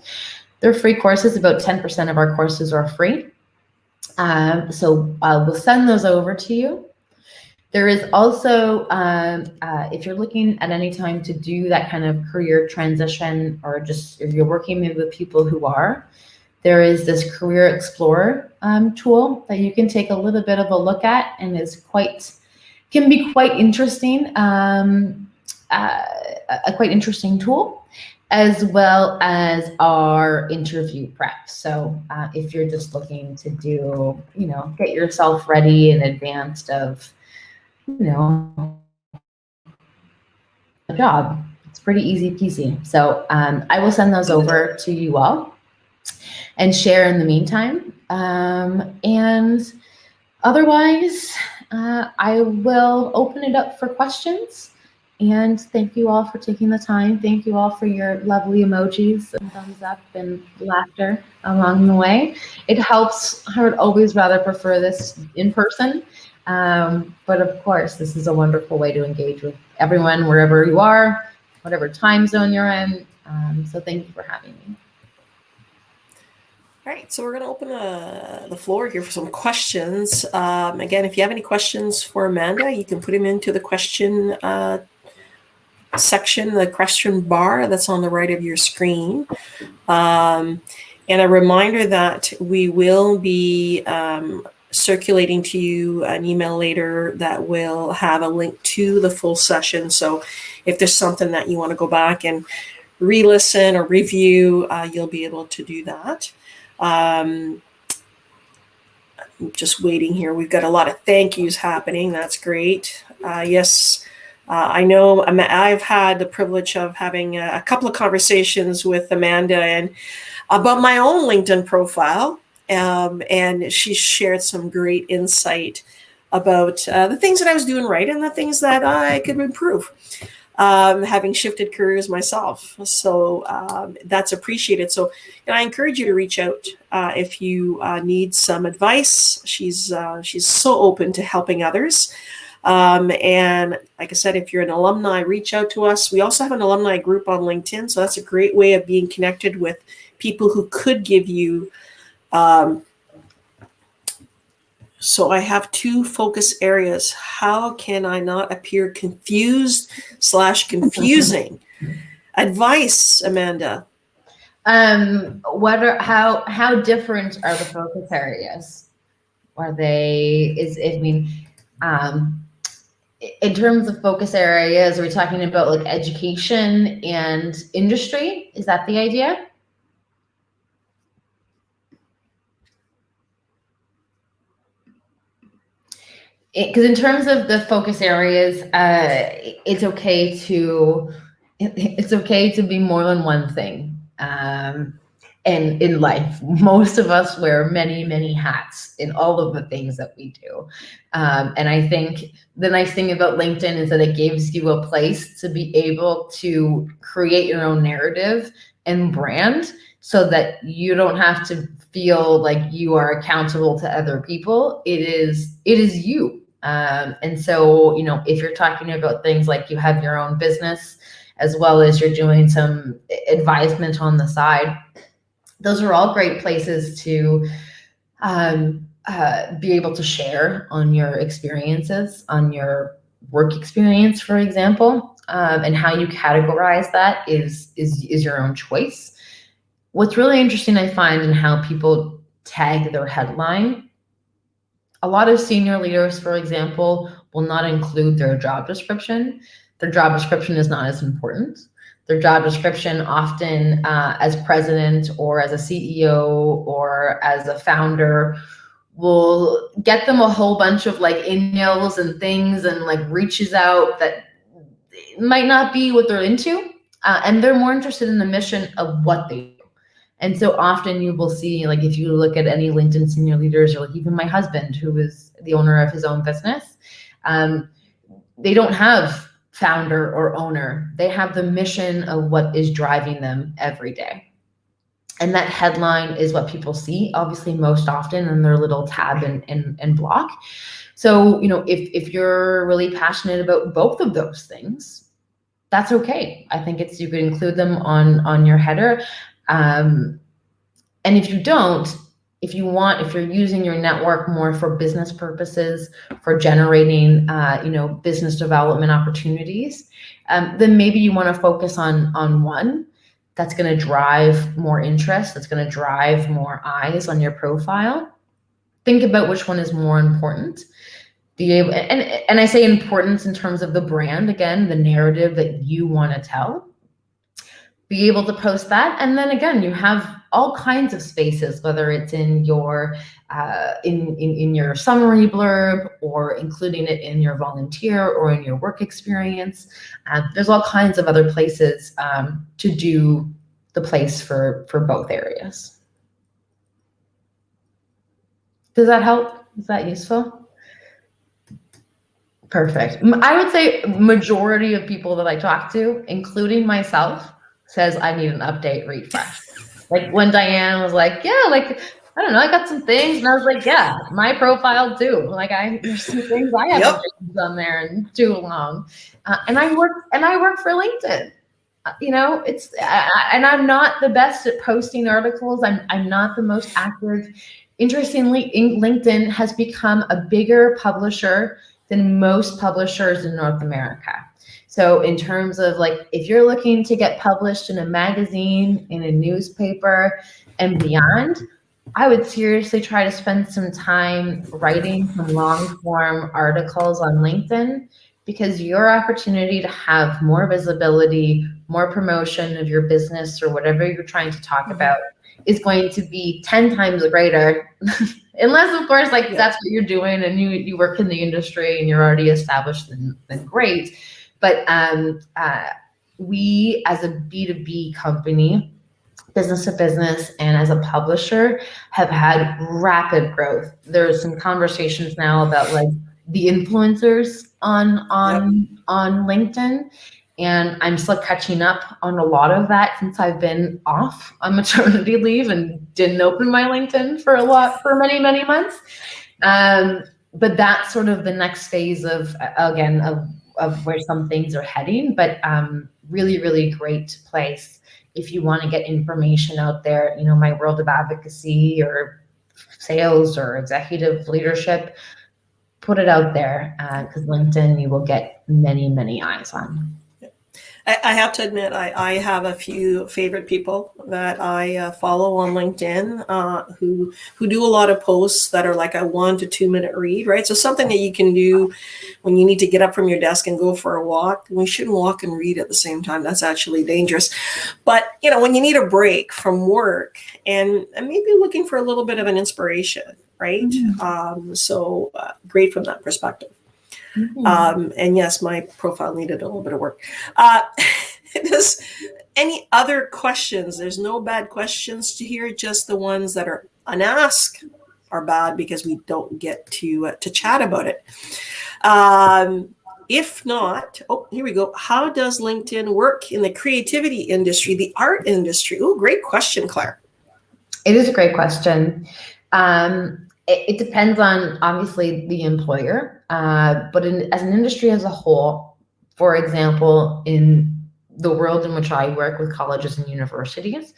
They're free courses. About 10% of our courses are free. So we'll send those over to you. There is also, if you're looking at any time to do that kind of career transition, or just if you're working maybe with people who are, there is this Career Explorer tool that you can take a little bit of a look at, and can be quite interesting, a quite interesting tool, as well as our interview prep. So if you're just looking to do, get yourself ready in advance of, a job, it's pretty easy peasy. So I will send those over to you all. and share in the meantime. And otherwise, I will open it up for questions. And thank you all for taking the time. Thank you all for your lovely emojis and thumbs up and laughter along the way. It helps. I would always rather prefer this in person. But of course, this is a wonderful way to engage with everyone wherever you are, whatever time zone you're in. So thank you for having me. All right, so we're going to open the floor here for some questions. Again, if you have any questions for Amanda, you can put them into the question section, the question bar that's on the right of your screen. And a reminder that we will be circulating to you an email later that will have a link to the full session. So if there's something that you want to go back and re-listen or review, you'll be able to do that. I'm just waiting here. We've got a lot of thank yous happening. That's great. Yes, I know I've had the privilege of having a couple of conversations with Amanda and about my own LinkedIn profile. And she shared some great insight about the things that I was doing right and the things that I could improve, having shifted careers myself. So that's appreciated. So I encourage you to reach out if you need some advice. She's so open to helping others. And like I said, if you're an alumni, reach out to us. We also have an alumni group on LinkedIn. So that's a great way of being connected with people who could give you. So I have 2 focus areas. How can I not appear confused/confusing? Advice, Amanda. How different are the focus areas? Are they, in terms of focus areas, are we talking about like education and industry? Is that the idea? Because in terms of the focus areas, it's okay to be more than one thing. And in life, most of us wear many, many hats in all of the things that we do. And I think the nice thing about LinkedIn is that it gives you a place to be able to create your own narrative and brand so that you don't have to feel like you are accountable to other people. It is you. And so, if you're talking about things like you have your own business, as well as you're doing some advisement on the side, those are all great places to be able to share on your experiences, on your work experience, for example, and how you categorize that is your own choice. What's really interesting, I find, in how people tag their headline, a lot of senior leaders, for example, will not include their job description. Their job description is not as important. Their job description often as president or as a CEO or as a founder will get them a whole bunch of like emails and things and like reaches out that might not be what they're into. And they're more interested in the mission of what they do. And so often you will see, like if you look at any LinkedIn senior leaders, or like even my husband, who is the owner of his own business, they don't have founder or owner. They have the mission of what is driving them every day. And that headline is what people see, obviously, most often in their little tab and block. So, if you're really passionate about both of those things, that's okay. I think you could include them on your header. And if you don't, if you're using your network more for business purposes, for generating, business development opportunities, then maybe you want to focus on one that's going to drive more interest, that's going to drive more eyes on your profile. Think about which one is more important. And I say importance in terms of the brand, again, the narrative that you want to tell. Be able to post that, and then again, you have all kinds of spaces, whether it's in your in your summary blurb, or including it in your volunteer or in your work experience. There's all kinds of other places to do the place for both areas. Does that help? Is that useful? Perfect. I would say majority of people that I talk to, including myself, says I need an update refresh. Like when Diane was like, yeah, like, I don't know, I got some things. And I was like, yeah, my profile too. Like there's some things I haven't changed on there in too long. And I work for LinkedIn. You know, and I'm not the best at posting articles. I'm not the most active. Interestingly, LinkedIn has become a bigger publisher than most publishers in North America. So in terms of like, if you're looking to get published in a magazine, in a newspaper, and beyond, I would seriously try to spend some time writing some long form articles on LinkedIn, because your opportunity to have more visibility, more promotion of your business or whatever you're trying to talk about is going to be 10 times greater. Unless, of course, like that's what you're doing and you work in the industry and you're already established, then great. But we as a B2B company, business to business, and as a publisher have had rapid growth. There's some conversations now about like the influencers on LinkedIn. And I'm still catching up on a lot of that since I've been off on maternity leave and didn't open my LinkedIn for many, many months. But that's sort of the next phase of where some things are heading, but really, really great place if you want to get information out there, you know, my world of advocacy or sales or executive leadership, put it out there, because LinkedIn you will get many, many eyes on. I have to admit, I have a few favorite people that I follow on LinkedIn who do a lot of posts that are like a 1 to 2 minute read, right? So something that you can do when you need to get up from your desk and go for a walk. We shouldn't walk and read at the same time. That's actually dangerous. But, you know, when you need a break from work and maybe looking for a little bit of an inspiration, right? Mm-hmm. So great from that perspective. Mm-hmm. And yes, my profile needed a little bit of work. Does any other questions? There's no bad questions to hear, just the ones that are unasked are bad because we don't get to chat about it. If not, here we go. How does LinkedIn work in the creativity industry, the art industry? Oh, great question, Claire. It is a great question. It depends on, obviously, the employer, but as an industry as a whole, for example, in the world in which I work with colleges and universities,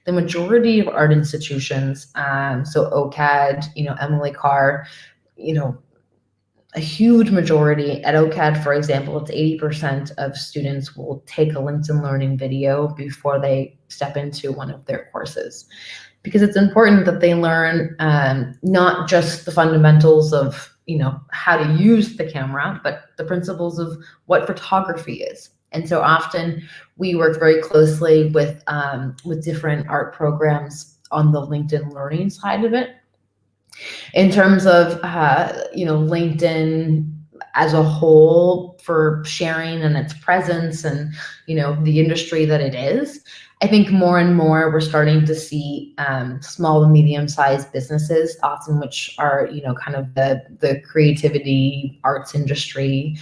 the majority of art institutions, so OCAD, you know, Emily Carr, you know, a huge majority at OCAD, for example, it's 80% of students will take a LinkedIn Learning video before they step into one of their courses. Because it's important that they learn not just the fundamentals of, you know, how to use the camera, but the principles of what photography is. And so often we work very closely with different art programs on the LinkedIn Learning side of it. In terms of, you know, LinkedIn as a whole for sharing and its presence and, you know, the industry that it is, I think more and more we're starting to see small and medium-sized businesses, often which are, you know, kind of the creativity arts industry,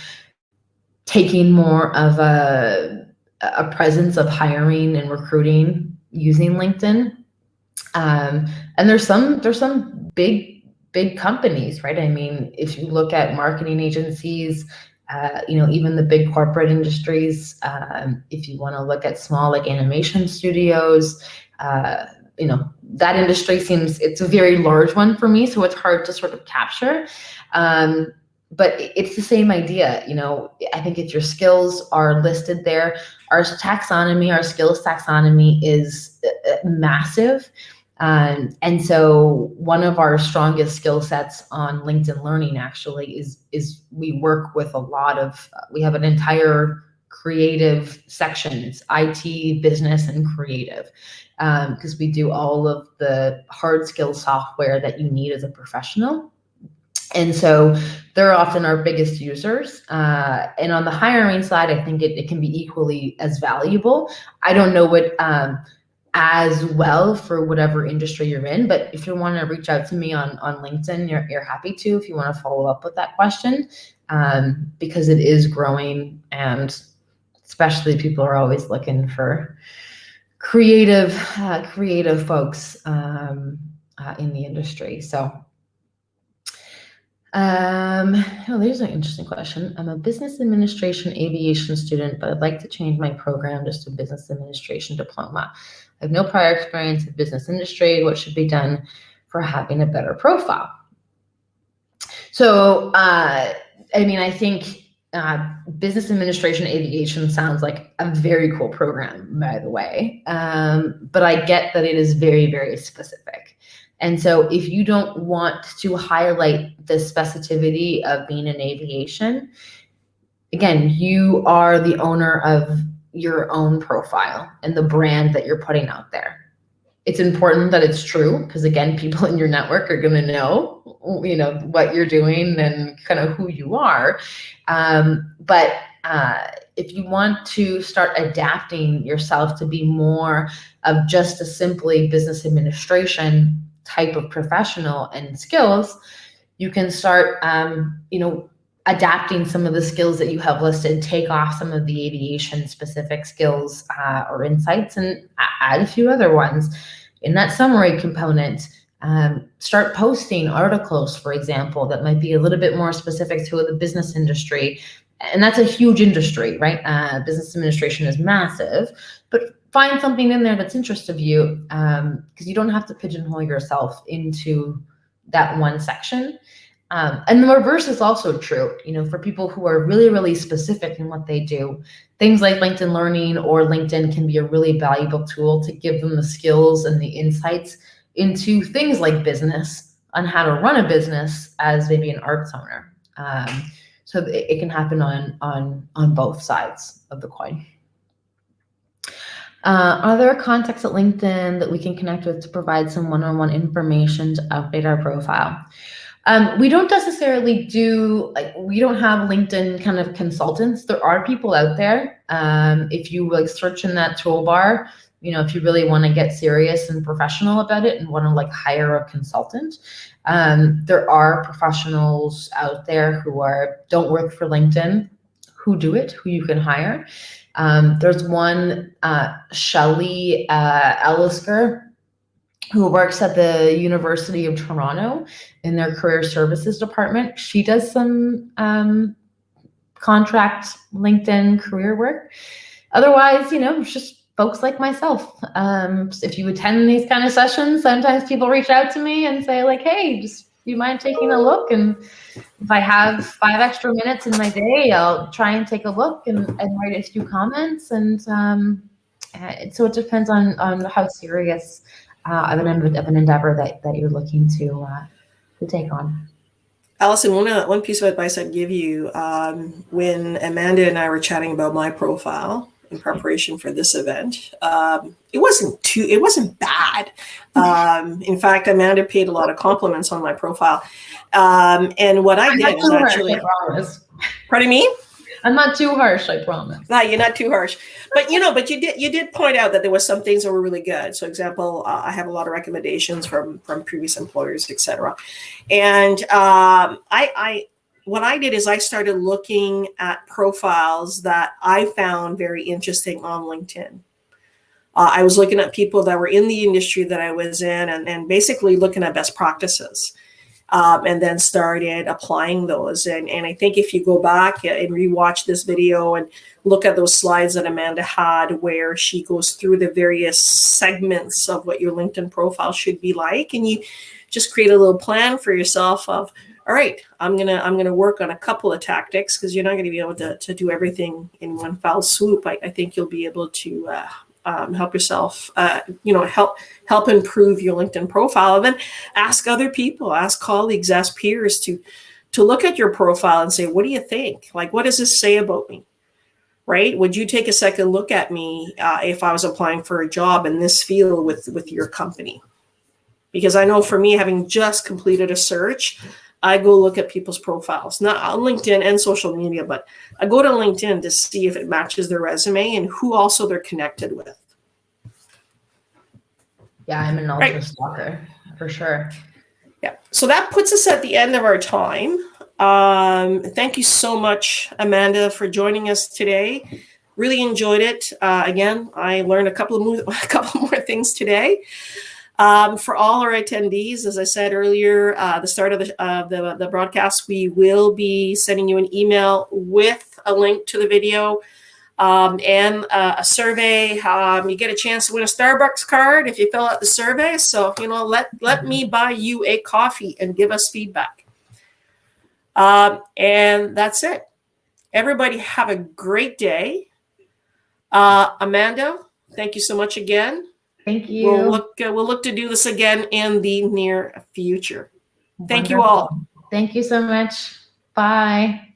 taking more of a presence of hiring and recruiting using LinkedIn. And there's some big companies, right? I mean, if you look at marketing agencies, you know, even the big corporate industries, if you want to look at small, like animation studios, you know, that industry it's a very large one for me, so it's hard to sort of capture. But it's the same idea, you know. I think if your skills are listed there, our skills taxonomy is massive. And so one of our strongest skill sets on LinkedIn Learning actually is we work with we have an entire creative section. It's IT, business, and creative, because we do all of the hard skill software that you need as a professional. And so they're often our biggest users. And on the hiring side, I think it can be equally as valuable. I don't know what as well for whatever industry you're in. But if you want to reach out to me on LinkedIn, you're happy to, if you want to follow up with that question, because it is growing, and especially people are always looking for creative folks in the industry. So, there's an interesting question. I'm a business administration aviation student, but I'd like to change my program just to business administration diploma. I have no prior experience in business industry. What should be done for having a better profile? So, I think business administration aviation sounds like a very cool program, by the way. But I get that it is very, very specific. And so if you don't want to highlight the specificity of being in aviation, again, you are the owner of your own profile and the brand that you're putting out there. It's important that it's true, because again, people in your network are going to know, what you're doing and kind of who you are. But if you want to start adapting yourself to be more of just a simply business administration type of professional and skills, you can start, adapting some of the skills that you have listed, take off some of the aviation specific skills or insights, and add a few other ones. In that summary component, start posting articles, for example, that might be a little bit more specific to the business industry. And that's a huge industry, right? Business administration is massive, but find something in there that's interest of you, because you don't have to pigeonhole yourself into that one section. And the reverse is also true, for people who are really, really specific in what they do. Things like LinkedIn Learning or LinkedIn can be a really valuable tool to give them the skills and the insights into things like business, on how to run a business as maybe an arts owner. So it can happen on both sides of the coin. Are there contacts at LinkedIn that we can connect with to provide some one-on-one information to update our profile? We don't necessarily we don't have LinkedIn kind of consultants. There are people out there. If you search in that toolbar, if you really want to get serious and professional about it and want to hire a consultant, there are professionals out there who don't work for LinkedIn, who do it, who you can hire. There's one, Shelley Ellisker, who works at the University of Toronto in their career services department. She does some contract LinkedIn career work. Otherwise, it's just folks like myself. If you attend these kind of sessions, sometimes people reach out to me and say hey, do you mind taking a look? And if I have 5 extra minutes in my day, I'll try and take a look and write a few comments. And so it depends on how serious of an endeavor that you're looking to take on. Allison, one piece of advice I'd give you, when Amanda and I were chatting about my profile in preparation for this event, it wasn't bad. In fact, Amanda paid a lot of compliments on my profile. And what I did was actually, pardon me? I'm not too harsh, I promise. No, you're not too harsh. But you did point out that there was some things that were really good. So example, I have a lot of recommendations from previous employers, etc. And what I did is I started looking at profiles that I found very interesting on LinkedIn. I was looking at people that were in the industry that I was in, and basically looking at best practices. And then started applying those. And I think if you go back and rewatch this video and look at those slides that Amanda had, where she goes through the various segments of what your LinkedIn profile should be like, and you just create a little plan for yourself of, all right, I'm gonna work on a couple of tactics, because you're not going to be able to do everything in one foul swoop. I think you'll be able to help yourself, help improve your LinkedIn profile, and then ask other people, ask colleagues, ask peers to look at your profile and say, what do you think? What does this say about me? Right? Would you take a second look at me if I was applying for a job in this field with your company? Because I know for me, having just completed a search, I go look at people's profiles, not on LinkedIn and social media, but I go to LinkedIn to see if it matches their resume and who also they're connected with. Yeah, I'm an Right. ultra stalker for sure. Yeah. So that puts us at the end of our time. Thank you so much, Amanda, for joining us today. Really enjoyed it. Again, I learned a couple more things today. For all our attendees, as I said earlier, the start of the broadcast, we will be sending you an email with a link to the video and a survey. You get a chance to win a Starbucks card if you fill out the survey. So, let me buy you a coffee and give us feedback. And that's it. Everybody have a great day. Amanda, thank you so much again. Thank you. We'll look to do this again in the near future. Thank Wonderful. you all. Thank you so much. Bye.